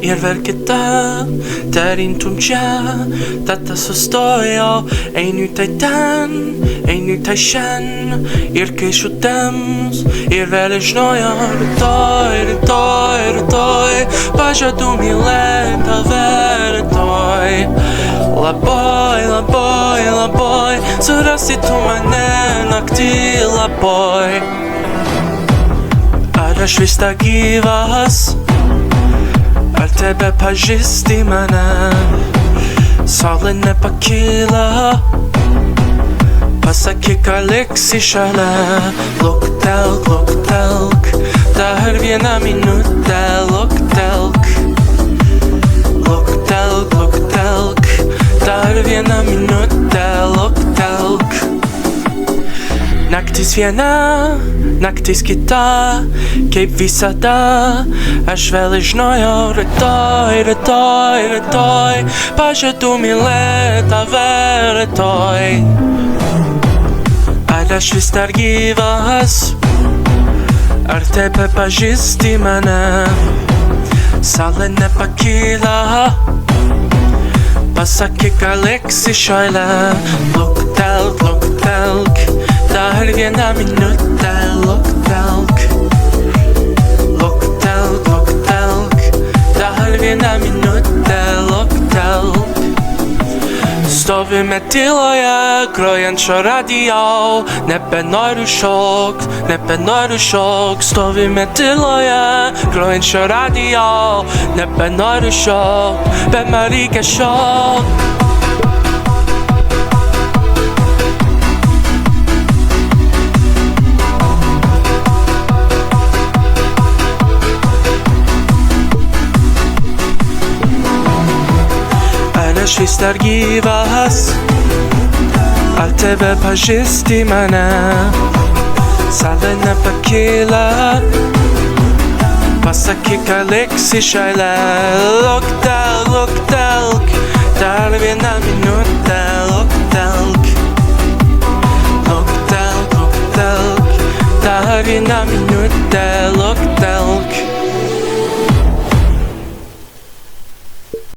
Ir verketa, terin tumcha, tata sostoja, ei nyt ei tän, ei nyt ei känn, ir keshu tems, ir velishnoja, rutoi, paja du mi lenta veretoi. La boy, surasi tu mane nakti la boy. Ar aš vis dar gyvas, ar tebe pažįsti mane, saulė nepakyla, pasakyk, ar liksi šalia. Luktelk, dar vieną minutę, luktelk, dar vieną minutę, luktelk. Naktis viena, naktis kita, kaip visada, aš vėl žinojau, rytoj, pažadu mylėt tave rytoj. Ar aš vis dar gyvas, ar tebe pažįsti mane, saulė nepakyla, pasakyk, ar liksi šalia. Luktelk, dar vieną minutę, luktelk, dar vieną minutę, luktelk. Stovime tyloje, grojančio radio, nebenoriu šokt. Stovime tyloje, grojančio radio, nebenoriu šokt, bet man reikia šokt. Aš vis dar gyvas, ar tebe pažįsti mane, saulė nepakyla, pasakyk, ar liksi šalia. Luktelk, dar vieną minutę.